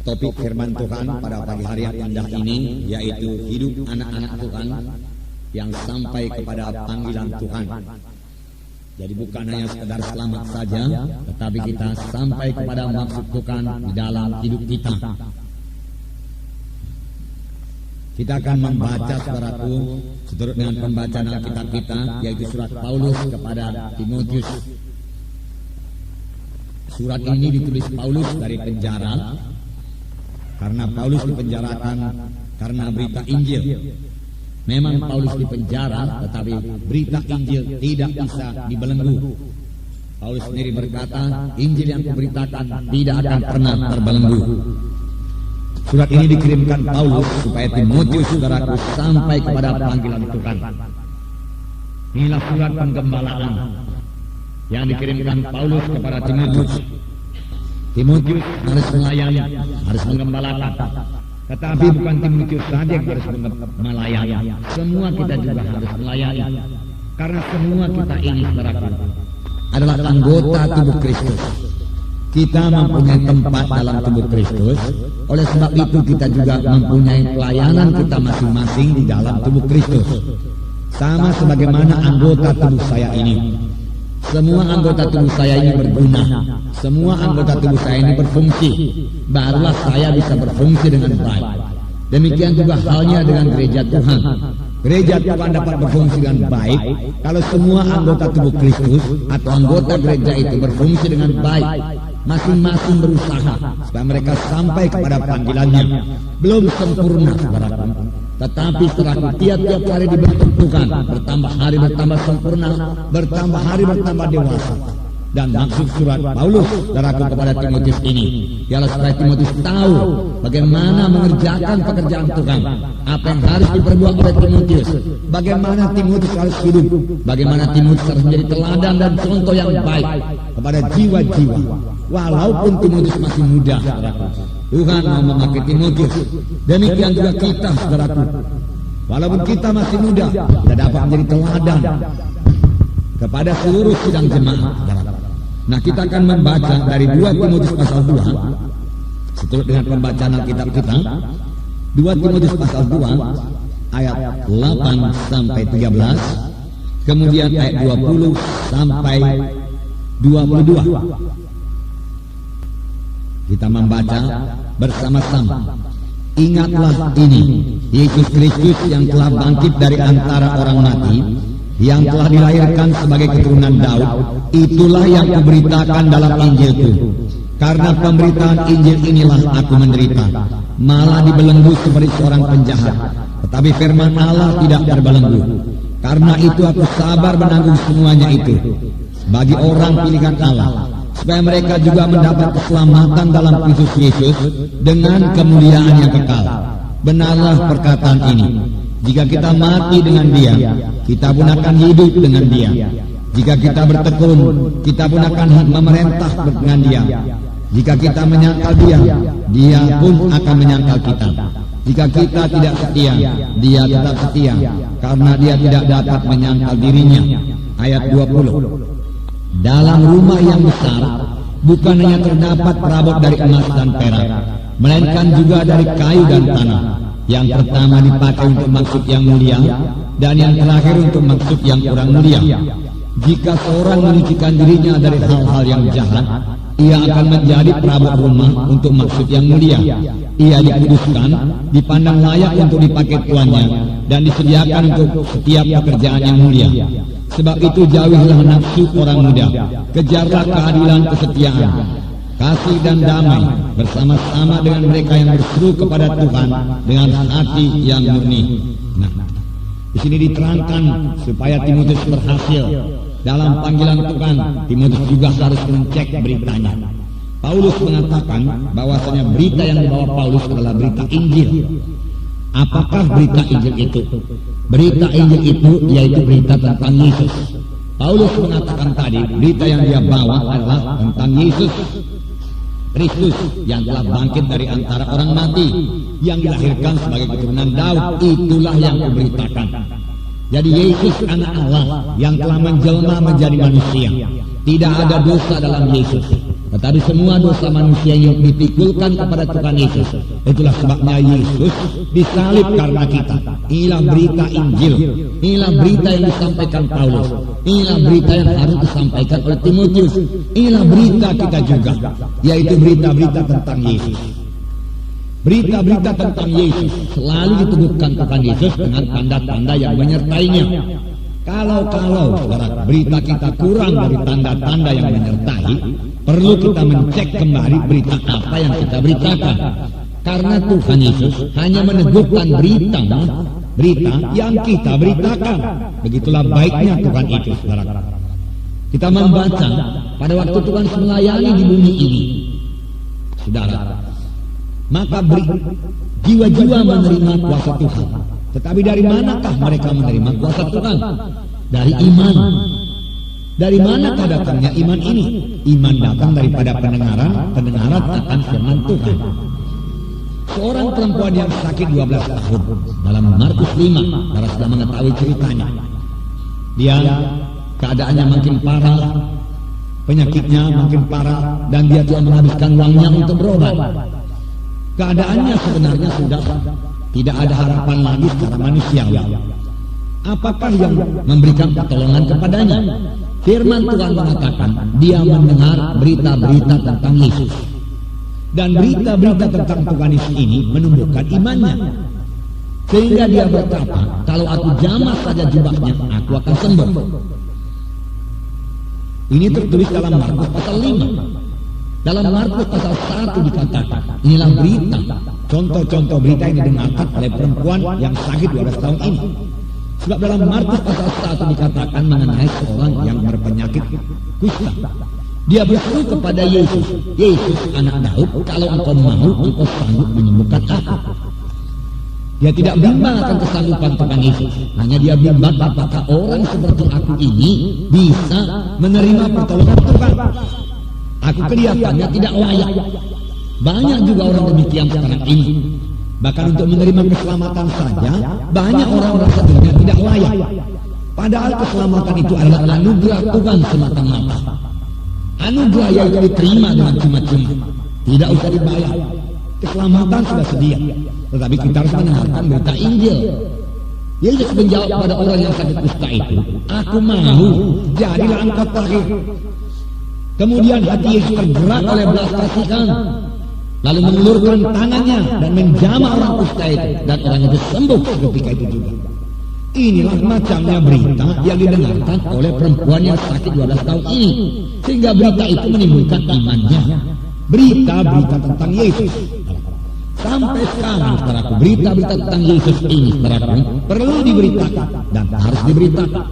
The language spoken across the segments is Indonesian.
Topik firman Tuhan pada pagi hari yang indah ini yaitu hidup anak-anak Tuhan yang sampai kepada panggilan Tuhan. Jadi bukan hanya sekedar selamat saja, tetapi kita sampai kepada maksud Tuhan di dalam hidup kita. Kita akan membaca saudaraku seturut dengan pembacaan Alkitab kita, yaitu surat Paulus kepada Timotius. Surat ini ditulis Paulus dari penjara, karena Paulus dipenjarakan karena berita Injil. Memang Paulus dipenjara, tetapi berita Injil tidak bisa dibelenggu. Paulus sendiri berkata, Injil yang kuberitakan tidak akan pernah terbelenggu. Surat ini dikirimkan Paulus supaya Timotius saudaraku sampai kepada panggilan Tuhan. Inilah surat penggembalaan yang dikirimkan Paulus kepada Timotius. Timotius harus melayani, harus menggembalakan. Tetapi bukan Timotius saja yang harus melayani, semua kita juga harus melayani. Karena semua kita ini saudaraku adalah anggota tubuh Kristus. Kita mempunyai tempat dalam tubuh Kristus. Oleh sebab itu kita juga mempunyai pelayanan kita masing-masing di dalam tubuh Kristus. Sama sebagaimana anggota tubuh saya ini. Semua anggota tubuh saya ini berguna. Semua anggota tubuh saya ini berfungsi. Barulah saya bisa berfungsi dengan baik. Demikian juga halnya dengan gereja Tuhan. Gereja Tuhan dapat berfungsi dengan baik kalau semua anggota tubuh Kristus atau anggota gereja itu berfungsi dengan baik. Masing-masing berusaha supaya mereka sampai kepada panggilannya. Belum sempurna saudaraku, tetapi saudaraku tiap-tiap hari dibentuk Tuhan, bertambah hari bertambah sempurna, bertambah hari bertambah dewasa. Dan maksud surat Paulus saudaraku kepada Timotius ini ialah supaya Timotius tahu bagaimana mengerjakan pekerjaan Tuhan, apa yang harus diperbuat oleh Timotius, bagaimana Timotius harus hidup, bagaimana Timotius harus menjadi teladan dan contoh yang baik kepada jiwa-jiwa. Walaupun Timotius masih muda, saudaraku, Tuhan mau memakai Timotius. Demikian juga kita, saudaraku. Walaupun kita masih muda, kita dapat menjadi teladan kepada seluruh sidang jemaat, saudaraku. Nah, kita akan membaca dari 2 Timotius pasal 2, seturut dengan pembacaan Alkitab kita. 2 Timotius pasal 2, ayat 8 sampai 13, kemudian ayat 20 sampai 22. Kita membaca bersama-sama. Ingatlah ini, Yesus Kristus yang telah bangkit dari antara orang mati, yang telah dilahirkan sebagai keturunan Daud, itulah yang kuberitakan dalam Injilku. Karena pemberitaan Injil inilah aku menderita, malah dibelenggu seperti seorang penjahat. Tetapi firman Allah tidak terbelenggu. Karena itu aku sabar menanggung semuanya itu bagi orang pilihan Allah, supaya mereka juga mendapat keselamatan dalam Kristus Yesus dengan kemuliaan yang kekal. Benarlah perkataan ini. Jika kita mati dengan Dia, kita pun akan hidup dengan Dia. Jika kita bertekun, kita pun akan memerintah dengan Dia. Jika kita menyangkal Dia, Dia pun akan menyangkal kita. Jika kita tidak setia, Dia tetap setia, karena Dia tidak dapat menyangkal dirinya. Ayat 20. Dalam rumah yang besar bukan hanya terdapat perabot dari emas dan perak, melainkan juga dari kayu dan tanah. Yang pertama dipakai untuk maksud yang mulia, dan yang terakhir untuk maksud yang kurang mulia. Jika seorang menyucikan dirinya dari hal-hal yang jahat, ia akan menjadi perabot rumah untuk maksud yang mulia. Ia dikuduskan, dipandang layak untuk dipakai tuannya, dan disediakan untuk setiap pekerjaan yang mulia. Sebab itu jauhilah nafsu orang muda, kejarlah keadilan, kesetiaan, kasih dan damai bersama-sama dengan mereka yang berseru kepada Tuhan dengan hati yang murni. Nah, di sini diterangkan supaya Timotius berhasil dalam panggilan Tuhan. Timotius juga harus mencek beritanya. Paulus mengatakan bahwasanya berita yang dibawa Paulus adalah berita Injil. Apakah berita Injil itu? Berita Injil itu yaitu berita tentang Yesus. Paulus mengatakan tadi berita yang dia bawa adalah tentang Yesus Kristus yang telah bangkit dari antara orang mati, yang dilahirkan sebagai keturunan Daud. Itulah yang kuberitakan. Jadi Yesus anak Allah yang telah menjelma menjadi manusia. Tidak ada dosa dalam Yesus. Tetapi semua dosa manusia yang dipikulkan kepada Tuhan Yesus. Itulah sebabnya Yesus disalib karena kita. Inilah berita Injil. Inilah berita yang disampaikan Paulus. Inilah berita yang harus disampaikan oleh Timotius. Inilah berita kita juga, yaitu berita-berita tentang Yesus. Berita-berita tentang Yesus selalu diteguhkan Tuhan Yesus dengan tanda-tanda yang menyertainya. Kalau saudara, berita kita kurang dari tanda-tanda yang menyertai, perlu kita mencek kembali berita apa yang kita beritakan. Karena Tuhan Yesus hanya meneguhkan berita yang kita beritakan. Begitulah baiknya Tuhan itu, saudara. Kita membaca pada waktu Tuhan melayani di bumi ini, saudara, maka jiwa-jiwa menerima kuasa Tuhan. Tetapi dari manakah mereka menerima kuasa Tuhan? Dari iman. Dari manakah datangnya iman ini? Iman datang daripada pendengaran akan firman Tuhan. Seorang perempuan yang sakit 12 tahun dalam Markus 5, saudara sudah mengetahui ceritanya. Dia keadaannya makin parah, penyakitnya makin parah, dan dia telah menghabiskan uangnya untuk berobat. Keadaannya sebenarnya sudah tidak ada harapan lagi secara manusiawi. Apakah yang memberikan pertolongan kepadanya? Firman Tuhan mengatakan dia mendengar berita-berita tentang Yesus. Dan berita-berita tentang Tuhan Yesus ini menumbuhkan imannya. Sehingga dia berkata, kalau aku jamah saja jubahnya, aku akan sembuh. Ini tertulis dalam Markus pasal 5. Dalam Markus pasal 1 dikatakan, inilah berita, contoh-contoh berita yang didengarkan oleh perempuan yang sakit 12 tahun ini. Sebab dalam Markus pasal 1 dikatakan mengenai seorang yang berpenyakit kusta. Dia berseru kepada Yesus, Yesus anak Daud, kalau engkau mau, engkau sanggup menyembuhkan aku. Dia tidak bimbang akan kesanggupan Tuhan Yesus. Hanya dia bimbang apakah orang seperti aku ini bisa menerima pertolongan Tuhan. Aku kelihatannya tidak layak. Banyak juga orang demikian sekarang ini. Bahkan untuk menerima keselamatan saja, banyak orang merasa dirinya tidak layak. Padahal keselamatan itu adalah anugerah Tuhan semata-mata. Anugerah yang diterima dengan cuma-cuma, tidak usah dibayar. Keselamatan sudah sedia. Tetapi kita harus mendengarkan berita Injil. Yesus menjawab pada orang yang sakit kusta itu, aku mau, jadilah engkau terakhir. Kemudian hati Yesus tergerak oleh belas kasihan, lalu mengulurkan tangannya dan menjamah orang kusta itu, dan orang itu sembuh ketika itu juga. Inilah macamnya berita yang didengarkan oleh perempuan yang sakit 12 tahun ini, sehingga berita itu menimbulkan imannya. Berita-berita tentang Yesus. Sampai sekarang, saudaraku, berita-berita tentang Yesus ini, saudaraku, perlu diberitakan dan harus diberitakan.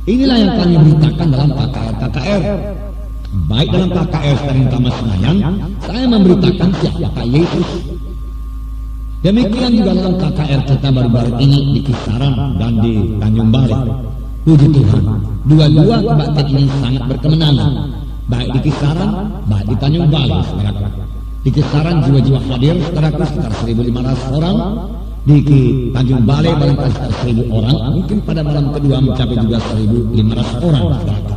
Inilah yang kami beritakan dalam KKR. Baik dalam KKR Stadion Taman Senayan, saya memberitakan siapakah Yesus. Demikian juga dalam KKR kita baru-baru ini di Kisaran dan di Tanjung Balai. Puji Tuhan, dua-dua kebaktian ini sangat berkemenangan. Baik di Kisaran, baik di Tanjung Balai, saudaraku. Di Kisaran jiwa-jiwa hadir, saudaraku, sekitar 1.500 orang. Di Tanjung Balai barangkali sekitar 1.000 orang. Mungkin pada malam kedua mencapai juga 1.500 orang, saudaraku.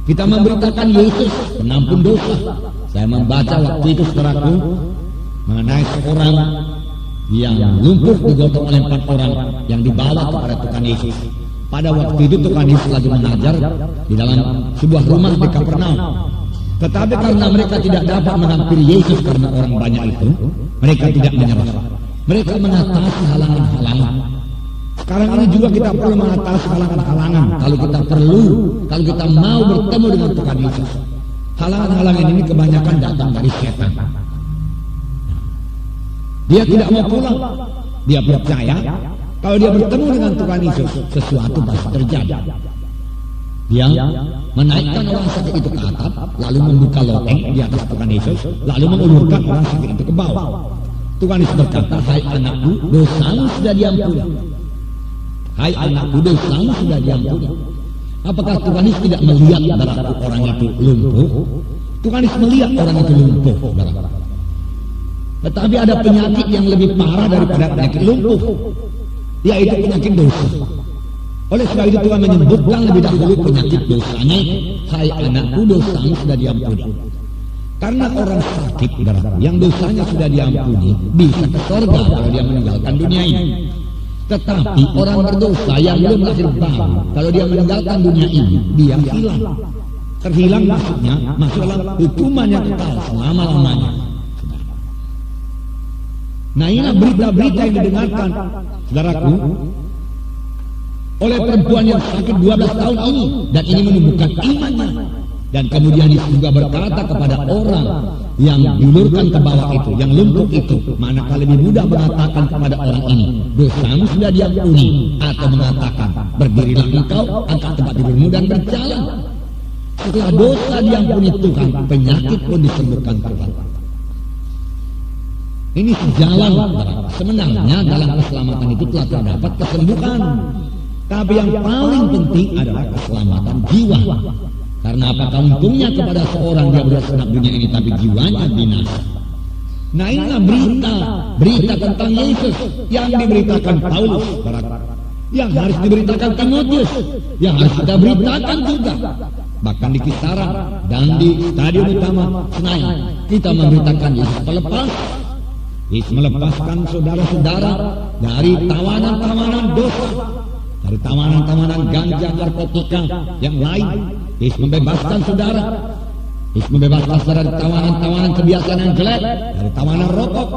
Kita memberitakan Yesus penampun dosa. Saya membaca waktu itu, saudaraku, mengenai seorang yang lumpuh digotong oleh 4 orang yang dibawa kepada Tuhan Yesus. Pada waktu itu Tuhan Yesus lagi mengajar di dalam sebuah rumah di Kapernaum. Tetapi karena mereka tidak dapat menghampiri Yesus karena orang banyak itu, mereka tidak menyerah. Mereka mengatasi halangan-halangan. Sekarang ini juga kita perlu mengatasi halangan-halangan. Kalau kita mau bertemu dengan Tuhan Yesus. Halangan-halangan ini kebanyakan datang dari setan. Dia tidak mau pulang. Dia percaya kalau dia bertemu dengan Tuhan Yesus, sesuatu pasti terjadi. Dia menaikkan orang sakit itu ke atap, lalu membuka loteng di atas Tuhan Yesus, lalu mengulurkan orang sakit itu ke bawah. Tuhan Yesus berkata, hai anakku, dosamu sudah diampuni. Hai anakku, dosamu sudah diampuni. Apakah Tuhan Yesus tidak melihat saudaraku orang itu lumpuh? Tuhan Yesus melihat orang itu lumpuh, saudara. Tetapi ada penyakit yang lebih parah daripada penyakit lumpuh, yaitu penyakit dosa. Oleh sebab itu Tuhan menyebutkan lebih dahulu penyakit dosanya, hai anakku, dosamu sudah diampuni. Karena orang sakit, yang dosanya sudah diampuni, bisa ke surga kalau dia meninggalkan dunia ini. Tetapi orang berdosa yang belum lahir baru, kalau dia meninggalkan dunia ini, dia hilang. Terhilang maksudnya masuk dalam hukuman yang kekal selama-lamanya. Nah, inilah berita-berita yang didengarkan, saudaraku, oleh perempuan yang sakit 12 tahun ini, dan ini menumbuhkan imannya. Dan kemudian Yesus juga berkata kepada orang yang diulurkan ke bawah itu, yang lumpuh itu, manakah lebih mudah mengatakan kepada orang ini, dosamu sudah diampuni, atau mengatakan, berdirilah engkau, angkat tempat tidurmu dan berjalan. Setelah dosa diampuni Tuhan, penyakit pun disembuhkan Tuhan. Ini sejalan. Sebenarnya dalam keselamatan itu telah terdapat kesembuhan, tapi yang paling penting adalah keselamatan jiwa. Karena apakah untungnya kepada seorang dia berada senang dunia ini tapi jiwanya binasa. Nah, inilah berita tentang Yesus yang diberitakan Paulus, yang harus diberitakan Timotius, yang harus kita beritakan juga. Bahkan di Kisaran dan di Stadion Utama Senayan kita memberitakan Yesus pelepas. Yesus melepaskan saudara-saudara dari tawanan-tawanan dosa, dari tawanan-tawanan ganja, narkotika yang lain. Yesus membebaskan saudara. Yesus membebaskan saudara dari tawanan-tawanan kebiasaan yang jelek, dari tawanan rokok.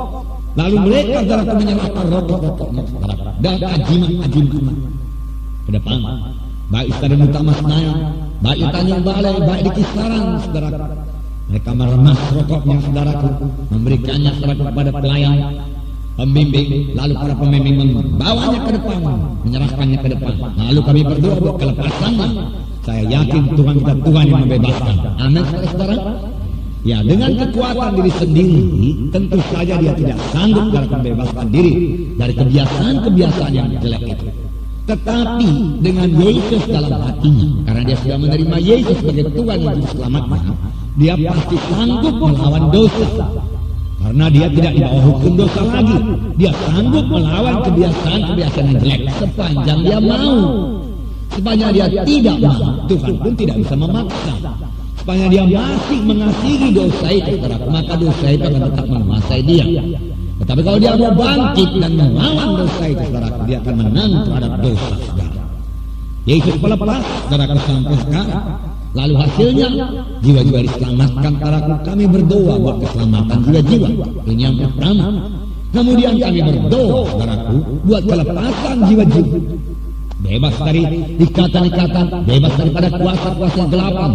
Lalu mereka saudara menyerahkan rokok-rokoknya dan ajimat-ajimat ke depan. Baik Stadion Utama Senayan, baik di Tanjung Balai, baik di Kisaran, saudara. Mereka meremas rokoknya, saudaraku, memberikannya saudara kepada pelayan, pembimbing, lalu para pembimbing membawanya ke depan, menyerahkannya ke depan. Lalu kami berdoa buat kelepasannya. Saya yakin Tuhan kita Tuhan yang membebaskan. Amin, saudara. Ya, dengan kekuatan diri sendiri, tentu saja dia tidak sanggup dalam membebaskan diri dari kebiasaan-kebiasaan yang jelek itu. Tetapi dengan Yesus dalam hatinya, karena dia sudah menerima Yesus sebagai Tuhan yang Juru Selamatnya, dia pasti sanggup melawan dosa. Karena dia tidak di bawah hukum dosa lagi. Dia sanggup melawan kebiasaan-kebiasaan yang jelek sepanjang dia mau. Sepanjang dia tidak mau, Tuhan pun tidak bisa memaksa. Sepanjang dia masih mengasihi dosa itu, maka dosa itu akan tetap menguasai dia. Tetapi kalau dia mau bangkit dan melawan dosa itu, saudara, dia akan menang terhadap dosa, saudara. Yesus melepas, saudara, sampai sekarang. Lalu hasilnya, jiwa-jiwa diselamatkan, saudara. Kami berdoa buat keselamatan jiwa-jiwa. Ini yang pertama. Kemudian kami berdoa, saudaraku, buat kelepasan jiwa-jiwa. Bebas dari ikatan-ikatan, bebas daripada kuasa-kuasa gelapan,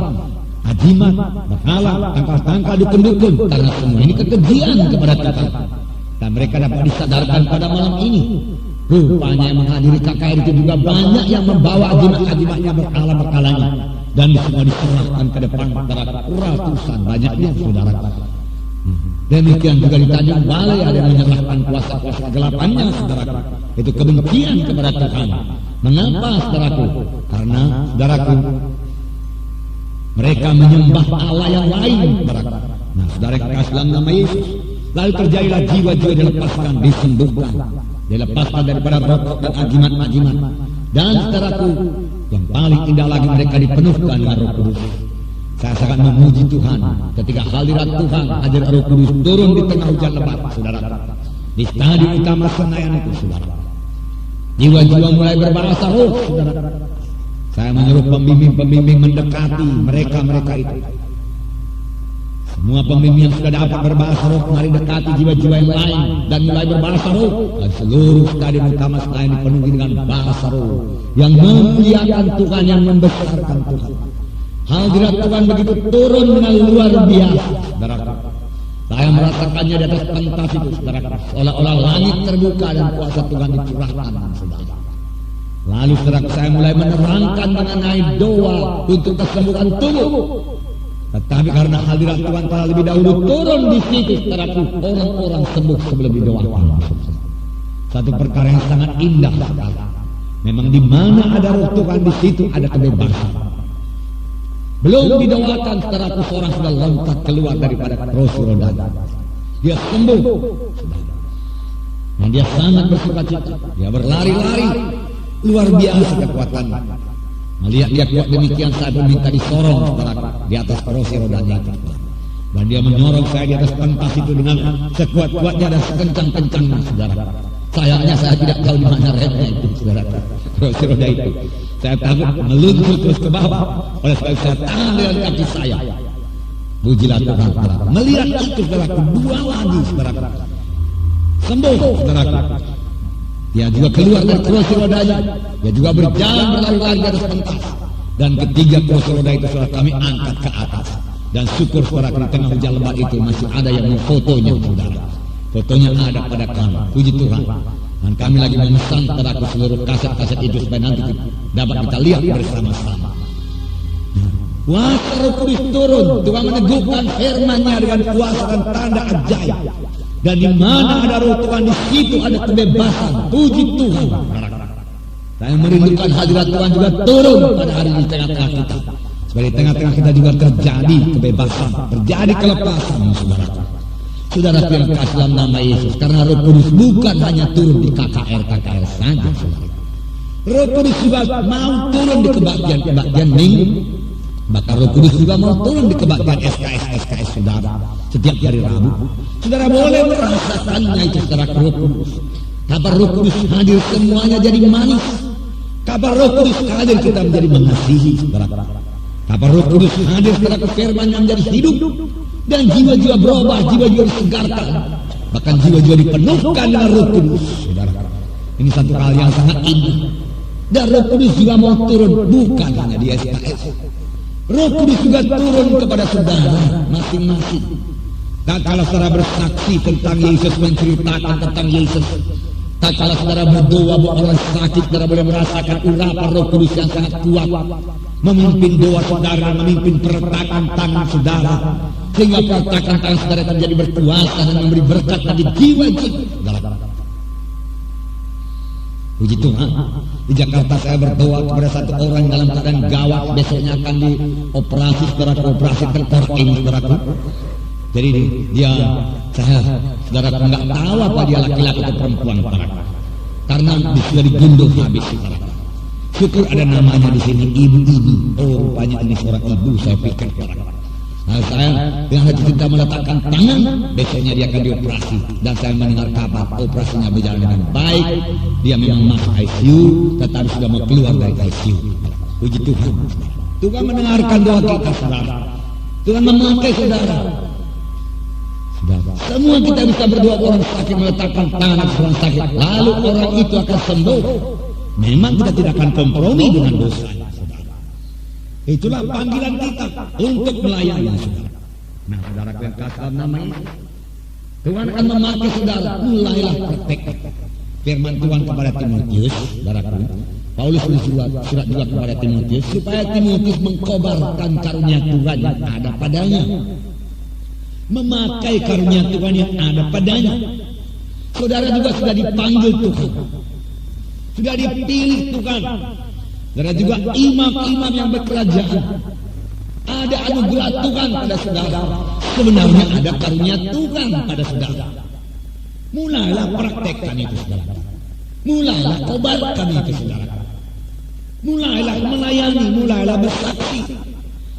ajimat, berhala, tangkal-tangkal, dukun-dukun. Karena semua ini kekejian kepada Tuhan. Dan mereka dapat disadarkan pada malam ini. Rupanya yang menghadiri KKR itu juga banyak yang membawa ajimat-ajimatnya, berhala-berhalanya. Dan semua diserahkan ke depan pada ratusan banyaknya, saudara. Demikian juga di Tanjung Balai ada yang menyerahkan kuasa-kuasa kegelapannya, saudara. Itu kebencian kepada Tuhan. Mengapa, saudaraku? Karena, saudaraku, mereka menyembah Allah yang lain, saudaraku. Nah, saudara yang kasih dalam nama Yesus, lalu terjadilah jiwa-jiwa dilepaskan, disembuhkan, dilepaskan daripada rokok dan ajimat-ajimat. Dan saudaraku, yang paling indah lagi mereka dipenuhkan dengan Roh Kudus. Saya sangat memuji Tuhan ketika hadirat Tuhan, hadir Roh Kudus turun di tengah hujan lebat, saudara. Di Stadion Utama Senayan itu, saudara. Jiwa-jiwa mulai berbahasa roh, saudara. Saya menyuruh pembimbing-pembimbing mendekati mereka-mereka itu. Semua pembimbing yang sudah dapat berbahasa roh, mari dekati jiwa-jiwa yang lain dan mulai berbahasa roh. Dan seluruh Stadion Utama Senayan dipenuhi dengan bahasa roh yang memuliakan Tuhan, yang membesarkan Tuhan. Hadirat Tuhan begitu turun dengan luar biasa, saudara. Saya merasakannya di atas pentas itu, saudara. Seolah-olah langit terbuka dan kuasa Tuhan dicurahkan, saudara. Lalu saudara, saya mulai menerangkan mengenai doa untuk kesembuhan tubuh. Tetapi karena hadirat Tuhan telah lebih dahulu turun di situ, saudara, orang-orang sembuh sebelum didoakan. Satu perkara yang sangat indah, saudara. Memang di mana ada roh Tuhan, di situ ada kebebasan. Belum didoakan, saudaraku, seorang sudah loncat keluar daripada kursi roda. Dia sembuh, dan dia sangat bersukacita. Dia berlari-lari. luar biasa kekuatannya. Melihat dia kuat demikian, saya pun minta disorong di atas kursi rodanya itu. Dan dia menyorong saya di atas pentas itu dengan sekuat-kuatnya dan sekencang-kencangnya, saudara. Sayangnya saya tidak tahu di mana remnya itu, saudara. Kursi roda itu. Saya takut meluncur terus ke bawah. Oleh sebab saya tahan dengan kaki saya. Pujilah Tuhan, saudara. Melihat itu, saudara, dua lagi, saudara. Sembuh, saudara. Dia juga keluar dari kursi rodanya. Dia juga berjalan berlari-lari di atas pentas. Dan ketiga kursi roda itu, saudara, kami angkat ke atas. Dan syukur, saudara, di tengah hujan lebat itu masih ada yang memfotonya, saudara. Fotonya ada pada kami. Puji Tuhan. Dan kami lagi memesan saudaraku seluruh kaset-kaset itu supaya nanti dapat kita lihat bersama-sama. Kuasa Roh Kudus turun. Tuhan meneguhkan firman-Nya dengan kuasa dan tanda ajaib. Dan di mana ada Roh Tuhan, di situ ada kebebasan. Puji Tuhan. Saya merindukan hadirat Tuhan juga turun pada hari di tengah-tengah kita. Supaya di tengah-tengah kita juga terjadi kebebasan, terjadi kelepasan, saudara. Saudara yang kasih dalam nama Yesus, karena Roh Kudus bukan hanya turun di KKR saja, saudara. Roh Kudus juga mau turun di kebagian minggu. Maka Roh Kudus juga mau turun di kebagian SKS saudara. Setiap hari Rabu, saudara boleh merasakannya itu secara Roh Kudus. Kabar Roh Kudus hadir semuanya jadi manis. Kabar Roh Kudus hadir kita menjadi mengasihi, saudara. Kabar Roh Kudus hadir secara firman yang menjadi hidup. Dan jiwa-jiwa berubah, jiwa-jiwa disegarkan. Bahkan jiwa-jiwa dipenuhkan dengan Roh Kudus, saudara. Ini satu hal yang sangat indah. Dan Roh Kudus juga mau turun bukan hanya di SKS. Roh Kudus juga turun kepada saudara masing-masing. Dan kalau saudara bersaksi tentang Yesus, menceritakan tentang Yesus, dan kalau saudara berdoa buat orang sakit, saudara boleh merasakan urapan Roh Kudus yang sangat kuat, memimpin doa saudara, memimpin peretakan tangan saudara, sehingga peretakan tangan saudara menjadi berkuasa dan memberi berkat bagi jiwa-jiwa. Puji Tuhan. Di Jakarta saya berdoa kepada satu orang dalam keadaan gawat, besoknya akan dioperasi, saudara, operasi tengkorak ini, saudaraku. Jadi dia, saudara, nggak tahu apa dia laki-laki atau perempuan, saudara. Karena sudah digundul habis, saudara. Syukur ada namanya di sini, ibu ini. Oh, rupanya ini seorang ibu, saya pikir, saudara. Nah, saya dengan hati kita meletakkan tangan, besoknya dia akan dioperasi. Dan saya mendengar kabar operasinya berjalan dengan baik. Dia memang masuk ICU, tetapi sudah mau keluar dari ICU. Puji Tuhan. Tuhan mendengarkan doa kita, saudara. Tuhan memakai saudara. Semua kita bisa berdoa orang sakit, meletakkan tangan orang sakit, lalu orang itu akan sembuh. Memang kita tidak akan kompromi dengan dosa. Itulah panggilan kita untuk melayani, saudara. Nah, saudara yang kasih dalam nama Yesus, Tuhan akan memakai saudara. Mulailah praktek firman Tuhan kepada Timotius, saudaraku. Paulus surat juga kepada Timotius supaya Timotius mengkobarkan karunia Tuhan yang ada padanya, memakai karunia Tuhan yang ada padanya. Saudara juga sudah dipanggil Tuhan, sudah dipilih Tuhan. Saudara juga imam-imam yang berkerajaan. Ada anugerah Tuhan pada saudara. Sebenarnya ada karunia Tuhan pada saudara. Mulailah praktekkan itu, saudara. Mulailah kobarkan itu, saudara. Mulailah melayani, mulailah bersaksi.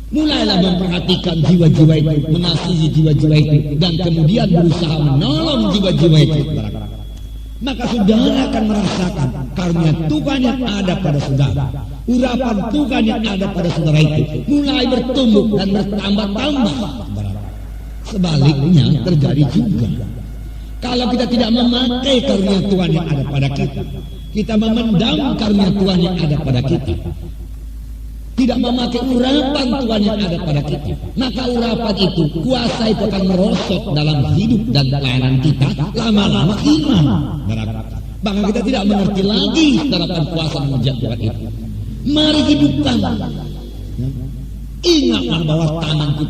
Mulailah memperhatikan jiwa-jiwa itu, mengasihi jiwa-jiwa itu, dan kemudian berusaha menolong jiwa-jiwa itu, saudara. Maka saudara akan merasakan karunia Tuhan yang ada pada saudara. Urapan Tuhan yang ada pada saudara itu mulai bertumbuh dan bertambah-tambah. Sebaliknya terjadi juga. Kalau kita tidak memakai karunia Tuhan yang ada pada kita, kita memendam karunia Tuhan yang ada pada kita, tidak memakai urapan Tuhan yang ada pada kita, maka urapan itu, kuasa itu akan merosot dalam hidup dan pelayanan kita. Lama-lama iman, bahkan kita tidak mengerti lagi terapan kuasa menguji Tuhan itu. Mari hidupkan. Ingatlah bahwa tanganku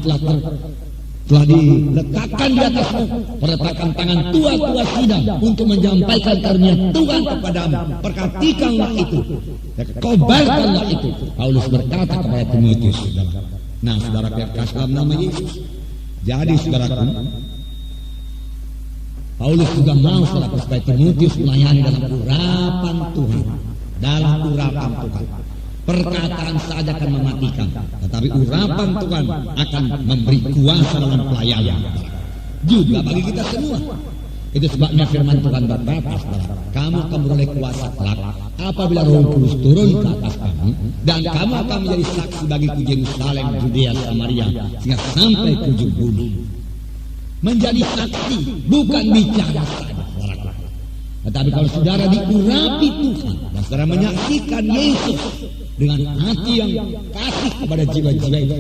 telah diletakkan di atasmu, perletakkan tangan tua-tua sidang untuk menyampaikan karunia Tuhan kepadamu. Perhatikanlah itu, kobarkanlah itu. Paulus berkata kepada Timotius. Nah, saudara yang kasih dalam nama Yesus, jadi saudaraku, Paulus juga mau supaya Timotius melayani dalam urapan Tuhan, dalam urapan Tuhan. Perkataan saja akan mematikan, tetapi urapan Tuhan akan memberi kuasa dalam pelayanan. Juga bagi kita semua. Itu sebabnya firman Tuhan berkata, kamu akan beroleh kuasa kelak apabila Roh Kudus turun ke atas kamu, dan kamu akan menjadi saksi bagiku Yerusalem, Judea, Samaria, sehingga sampai ke ujung bumi. Menjadi saksi bukan bicara saja, tetapi kalau saudara diurapi Tuhan dan saudara menyaksikan Yesus dengan hati yang kasih kepada jiwa-jiwa itu,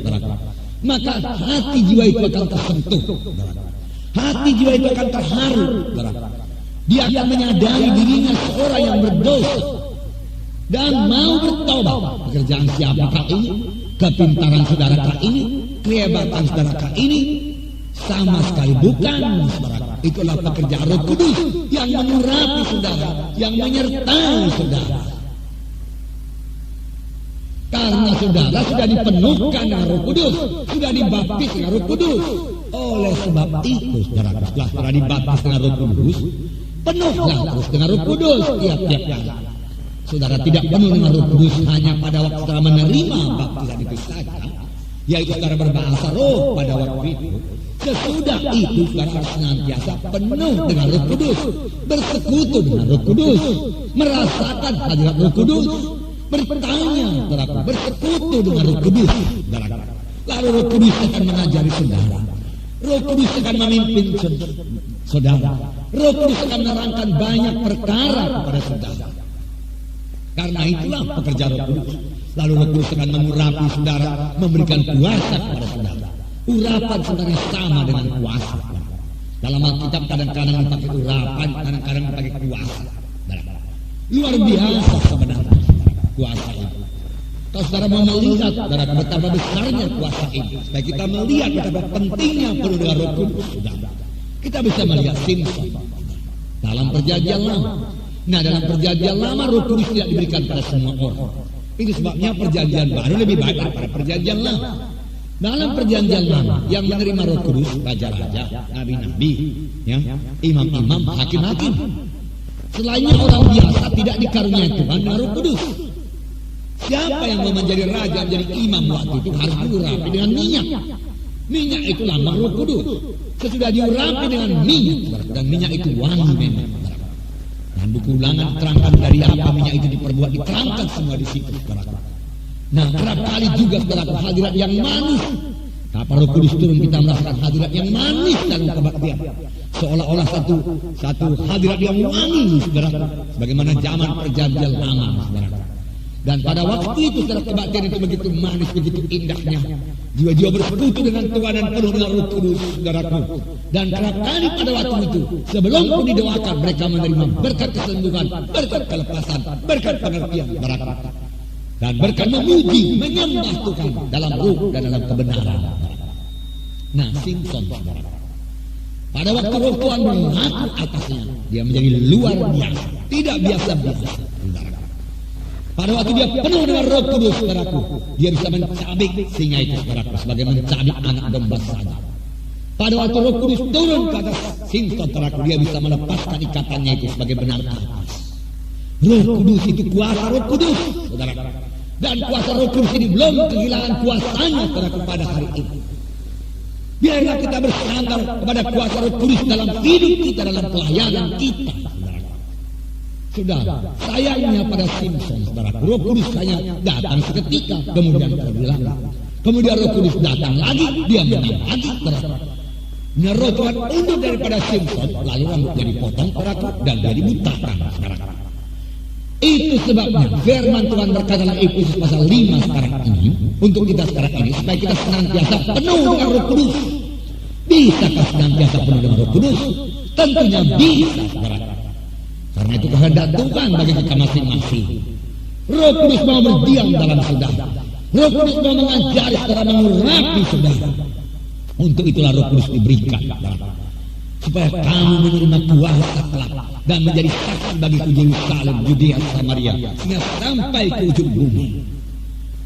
maka hati jiwa itu akan tersentuh. Hati jiwa itu akan terharu. Dia akan menyadari dirinya seorang yang berdosa dan mau bertobat. Pekerjaan siapakah ini? Kepintaran saudarakah ini? Kehebatan saudarakah ini? Sama sekali bukan, saudara. Itulah pekerjaan Roh Kudus yang mengurapi saudara, yang menyertai saudara. Karena saudara sudah dipenuhkan dengan Roh Kudus, sudah dibaptis dengan Roh Kudus. Oleh sebab itu, saudara, setelah saudara dibaptis dengan Roh Kudus, penuhlah terus dengan Roh Kudus tiap-tiap kali. Saudara tidak penuh dengan Roh Kudus hanya pada waktu saudara menerima baptisan itu saja, yaitu saudara berbahasa roh pada waktu itu. Sesudah itu saudara harus senantiasa penuh dengan Roh Kudus, bersekutu dengan Roh Kudus, merasakan hadirat Roh Kudus, bertanya, saudara, bersekutu dengan Roh Kudus, saudara. Lalu Roh Kudus akan mengajari saudara. Roh Kudus akan memimpin saudara. Roh Kudus akan menerangkan banyak perkara kepada saudara. Karena itulah pekerjaan Roh Kudus. Lalu Roh Kudus akan mengurapi saudara, memberikan kuasa kepada saudara. Urapan sebenarnya sama dengan kuasa. Dalam Alkitab kadang-kadang dipakai urapan, kadang-kadang dipakai kuasa. Luar biasa sebenarnya kuasa itu. Kalau saudara mau melihat saudara betapa besarnya kuasa ini, supaya kita melihat betapa pentingnya penuh dengan Roh Kudus, saudara. Kita bisa melihat Simson dalam perjanjian lama. Nah, dalam perjanjian lama Roh Kudus tidak diberikan pada semua orang. Itu sebabnya perjanjian baru lebih baik daripada perjanjian lama. Dalam perjanjian lama yang menerima Roh Kudus, raja-raja, nabi-nabi, ya, imam-imam, hakim-hakim. Selainnya orang biasa tidak dikaruniai Tuhan dengan Roh Kudus. Siapa yang mau menjadi raja, menjadi imam waktu itu harus diurapi dengan minyak. Minyak itu lambang Roh Kudus. Sesudah diurapi dengan minyak, dan minyak itu wangi memang. Dan buku Ulangan terangkan dari apa minyak itu diperbuat, diterangkan semua di situ. Nah, kerap kali juga saudara hadirat yang manis. Kapan Roh Kudus turun kita merasakan hadirat yang manis dalam kebaktian. Seolah-olah satu hadirat yang wangi, saudara. Sebagaimana zaman perjanjian lama, saudara. Dan pada waktu itu saudara, kebaktian itu begitu manis, begitu indahnya. Jiwa-jiwa bersekutu dengan Tuhan dan penuh dengan Roh Kudus, saudaraku. Dan kerap kali pada waktu itu, sebelum pun didoakan, mereka menerima berkat kesembuhan, berkat kelepasan, berkat pengertian, berkat. Dan berkat memuji, menyembah Tuhan dalam ruh dan dalam kebenaran. Nah, Simson, saudara. Pada waktu Roh Tuhan mengatur atasnya, dia menjadi luar biasa, tidak biasa-biasa, saudara. Pada waktu dia penuh dengan Roh Kudus, saudaraku, dia bisa mencabik singa itu, saudaraku, sebagai mencabik anak domba saja. Pada waktu Roh Kudus turun ke atas Simson, saudaraku, dia bisa melepaskan ikatannya itu sebagai benar atas. Roh Kudus itu kuasa Roh Kudus, saudara. Dan kuasa Roh Kudus ini belum kehilangan kuasanya, saudaraku, pada hari ini. Biarlah kita bersandar kepada kuasa Roh Kudus dalam hidup kita, dalam pelayanan kita. Sudah, sayangnya pada Simson, saudara, Roh Kudus hanya datang seketika, kemudian terbilang. Kemudian Roh Kudus datang lagi, dia menang lagi, saudara. Nah, Roh Tuhan undur daripada Simson, lalu rambutnya dipotong, saudara, dan dia dibutakan, saudara. Itu sebabnya firman Tuhan berkata dalam Efesus pasal 5 sekarang ini, untuk kita sekarang ini, supaya kita senantiasa penuh dengan Roh Kudus. Bisakah senantiasa penuh dengan Roh Kudus? Tentunya bisa, saudara. Karena itu kehendak Tuhan bagi kita masing-masing. Roh Kudus mau berdiam dalam saudara. Roh Kudus mau mengajari saudara, mengurapi saudara. Untuk itulah Roh Kudus diberikan, supaya kamu menerima kuasa kelak dan menjadi saksi bagiku Yerusalem, Judea, Samaria, sehingga sampai ke ujung bumi.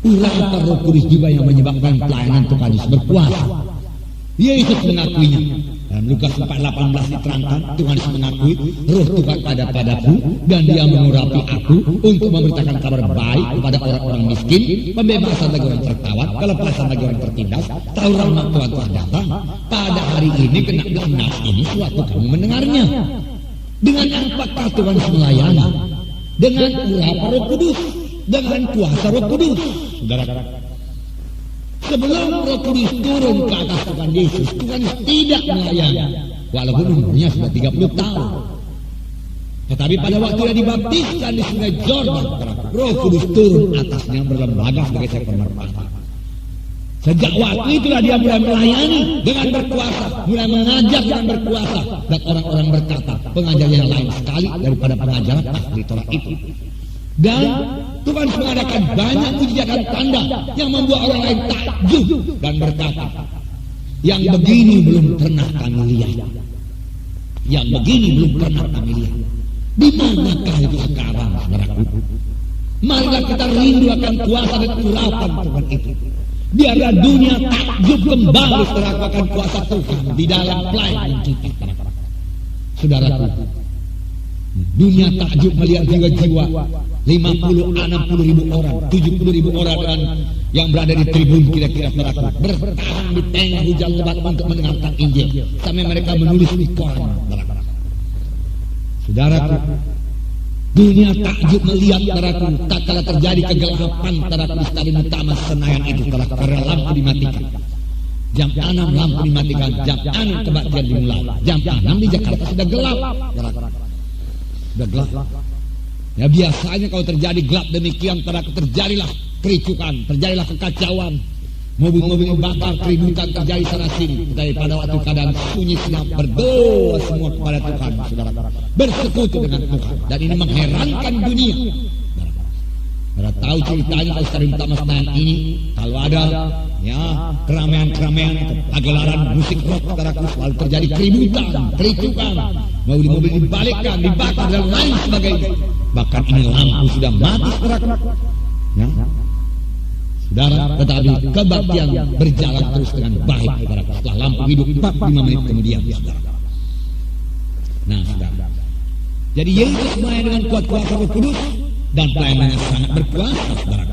Urapan Roh Kudus juga yang menyebabkan pelayanan Tuhan Yesus berkuasa. Yesus mengakuinya. Dalam Lukas 4:18 diterangkan, Tuhan Yesus mengakui, roh Tuhan ada padaku, dan dia mengurapi aku untuk memberitakan kabar baik kepada orang-orang miskin, pembebasan bagi orang tertawan, kelepasan bagi orang tertindas, tahu rahmat Tuhan telah datang. Pada hari ini, genap ini, suatu kamu mendengarnya. Dengan apakah Tuhan Yesus melayani? Dengan urapan Roh Kudus, dengan kuasa Roh Kudus. Saudara, sebelum Roh Kudus turun ke atas Tuhan Yesus, Tuhan tidak melayani, walaupun umurnya sudah 30 tahun. Tetapi pada waktu dia dibaptiskan di Sungai Jordan, Roh Kudus turun atasnya berlembaga sebagai seekor merpati. Sejak waktu itulah dia mulai melayani dengan berkuasa, mulai mengajar dengan berkuasa, dan orang-orang berkata, pengajar yang lain sekali daripada pengajaran ahli Taurat itu. Dan Tuhan mengadakan banyak mujizat dan tanda yang membuat orang lain takjub dan berkata, yang begini belum pernah kami lihat. Yang begini belum pernah kami lihat. Di manakah itu sekarang, saudaraku? Marilah kita rindu akan kuasa dan urapan Tuhan itu. Biarlah dunia takjub kembali saudaraku akan kuasa Tuhan di dalam pelayanan kita. Saudaraku, dunia takjub melihat jiwa-jiwa 50-60 ribu orang, 70 ribu orang dan yang berada di tribun kira-kira saudaraku bertahan di tengah hujan lebat untuk mendengarkan Injil sampai mereka menulis di koran. Saudaraku, dunia takjub melihat saudaraku tak kala terjadi kegelapan saudaraku di Stadion Utama Senayan itu saudaraku, karena lampu dimatikan. Jam 6 lampu dimatikan, jam 6 kebaktian dimulai. Jam 6 di Jakarta sudah gelap. Sudah gelap. Ya biasanya kalau terjadi gelap demikian, terjadilah kericukan, terjadilah kekacauan, mobil-mobil bakar, keributan terjadi sana sini. Tapi pada waktu keadaan sunyi senyap, berdoa semua kepada Tuhan, saudara, bersekutu dengan Tuhan. Dan ini mengherankan dunia. Saudara tahu ceritanya kalau Stadion Utama Senayan ini, kalau ada ya keramaian-keramaian, pagelaran musik rock, saudara, selalu terjadi keributan, kericukan, mobil-mobil dibalikkan, dibakar dan lain sebagainya. Bahkan ini lampu sudah mati, saudara. Ya. Saudara, tetapi kebaktian berjalan terus dengan baik, saudara. Setelah lampu hidup 45 menit kemudian, saudara. Nah, saudara. Jadi Yesus melayani dengan kuat kuasa Roh Kudus dan pelayanannya sangat berkuasa, saudara.